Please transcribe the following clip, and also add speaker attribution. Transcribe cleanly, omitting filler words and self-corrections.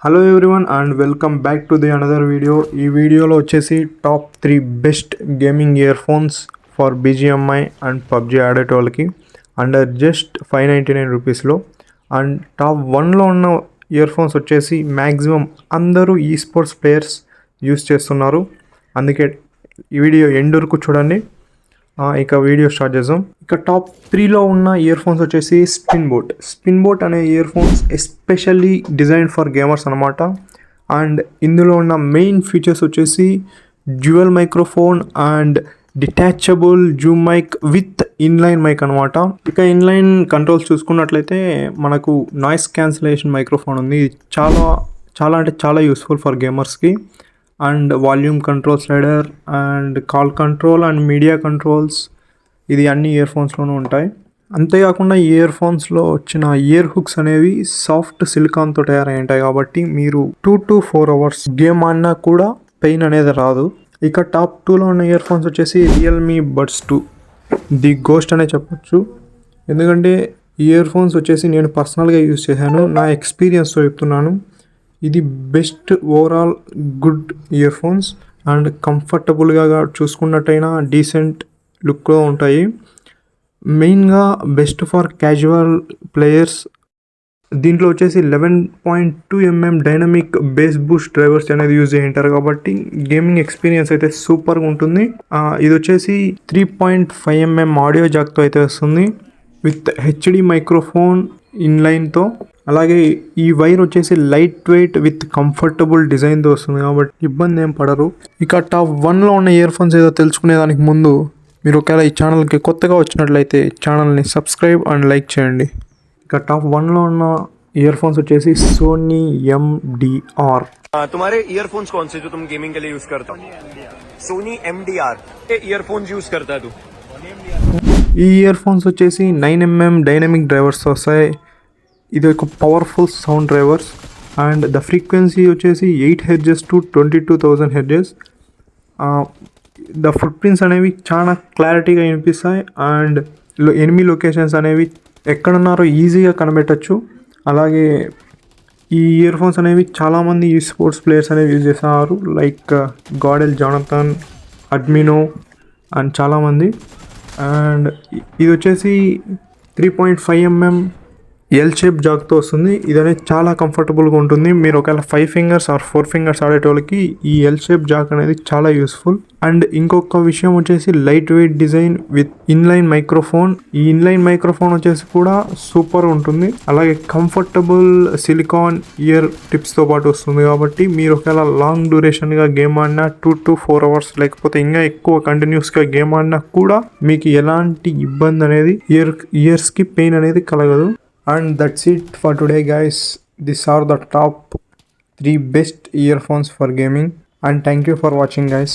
Speaker 1: Hello everyone and welcome back to the another video. ఈ వీడియోలో వచ్చేసి top 3 best gaming earphones for BGMI and PUBG ఆడేటోళ్ళకి under just 599 రూపీస్లో. And top 1లో ఉన్న earphones వచ్చేసి maximum అందరూ ఈ స్పోర్ట్స్ ప్లేయర్స్ యూస్ చేస్తున్నారు. అందుకే ఈ వీడియో ఎండ్ వరకు చూడండి. ఇక వీడియో స్టార్ట్ చేద్దాం. ఇక టాప్ 3లో ఉన్న ఇయర్ ఫోన్స్ వచ్చేసి స్పిన్ బోట్ అనే earphones especially design for gamers అనమాట. అండ్ ఇందులో ఉన్న మెయిన్ ఫీచర్స్ వచ్చేసి dual microphone and detachable zoom mic with inline mic అనమాట. ఇక ఇన్లైన్ కంట్రోల్స్ చూసుకున్నట్లయితే మనకు నాయిస్ క్యాన్సిలేషన్ మైక్రోఫోన్ ఉంది. ఇది చాలా యూస్ఫుల్ ఫర్ గేమర్స్కి. And volume control slider and call control and media controls ఇది అన్ని ఇయర్ ఫోన్స్లోనూ ఉంటాయి. అంతేకాకుండా ఈ ఇయర్ ఫోన్స్లో వచ్చిన ఇయర్ హుక్స్ అనేవి సాఫ్ట్ సిలికాన్తో తయారై ఉంటాయి కాబట్టి మీరు 2 to 4 hours గేమ్ ఆడినా కూడా పెయిన్ అనేది రాదు. ఇక టాప్ 2లో ఉన్న ఇయర్ ఫోన్స్ వచ్చేసి రియల్మీ బడ్స్ 2 ది గోస్ట్ అనే చెప్పొచ్చు. ఎందుకంటే ఇయర్ ఫోన్స్ వచ్చేసి నేను పర్సనల్గా యూజ్ చేశాను, నా ఎక్స్పీరియన్స్తో చెప్తున్నాను. ఇది best overall good ear phones and కంఫర్టబుల్గా చూసుకున్నట్టయినా డీసెంట్ లుక్లో ఉంటాయి. మెయిన్గా బెస్ట్ ఫర్ క్యాజువల్ ప్లేయర్స్. దీంట్లో వచ్చేసి 11.2 mm dynamic base Boost drivers అనేది యూజ్ చేయింటారు కాబట్టి గేమింగ్ ఎక్స్పీరియన్స్ అయితే సూపర్గా ఉంటుంది. ఇది వచ్చేసి 3.5 mm ఆడియో జాక్తో అయితే వస్తుంది విత్ హెచ్డి మైక్రోఫోన్ ఇన్లైన్తో. అలాగే ఈ వైర్ వచ్చేసి లైట్ వెయిట్ విత్ కంఫర్టబుల్ డిజైన్తో వస్తుంది కాబట్టి ఇబ్బంది ఏం పడరు. ఇక టాప్ 1లో ఉన్న ఇయర్ ఫోన్స్ ఏదో తెలుసుకునేదానికి ముందు మీరు ఒకవేళ ఈ ఛానల్కి కొత్తగా వచ్చినట్లయితే ఛానల్ని సబ్స్క్రైబ్ అండ్ లైక్ చేయండి. ఇక టాప్ 1లో ఉన్న ఇయర్ ఫోన్స్ వచ్చేసి సోనీ MDR.
Speaker 2: तुम्हारे ईयरफोन्स कौन से जो तुम गेमिंग के लिए यूज करता हो? सोनी MDR ईयरफोन्स यूज करता है तू?
Speaker 1: ఈ ఇయర్ ఫోన్స్ వచ్చేసి 9 mm డైనమిక్ డ్రైవర్స్ వస్తాయి. ఇది ఒక powerful sound drivers and the frequency వచ్చేసి 8 Hz to 22,000 Hz. The foot prints అనేవి చాలా క్లారిటీగా వినిపిస్తాయి అండ్ ఎనిమీ లొకేషన్స్ అనేవి ఎక్కడున్నారో ఈజీగా కనిపెట్టచ్చు. అలాగే ఈ ఇయర్ ఫోన్స్ అనేవి చాలామంది ఈ స్పోర్ట్స్ ప్లేయర్స్ అనేవి యూజ్ చేస్తున్నారు, లైక్ గాడెల్ జానథన్, అడ్మినో అండ్ చాలామంది. అండ్ ఇది వచ్చేసి 3.5 mm ఎల్ షేప్ జాక్తో వస్తుంది. ఇది అనేది చాలా కంఫర్టబుల్గా ఉంటుంది. మీరు ఒకవేళ 5 fingers or 4 fingers ఆడేటోళ్ళకి ఈ ఎల్ షేప్ జాక్ అనేది చాలా యూస్ఫుల్. అండ్ ఇంకొక విషయం వచ్చేసి light weight design with inline microphone. ఈ ఇన్లైన్ మైక్రోఫోన్ వచ్చేసి కూడా సూపర్ ఉంటుంది. అలాగే కంఫర్టబుల్ సిలికాన్ ఇయర్ టిప్స్తో పాటు వస్తుంది కాబట్టి మీరు ఒకవేళ లాంగ్ డ్యూరేషన్గా గేమ్ ఆడినా 2 to 4 hours లేకపోతే ఇంకా ఎక్కువ కంటిన్యూస్గా గేమ్ ఆడినా కూడా మీకు ఎలాంటి ఇబ్బంది అనేది ఇయర్స్కి పెయిన్ అనేది కలగదు. And that's it for today guys. These are the top 3 best earphones for gaming and thank you for watching guys.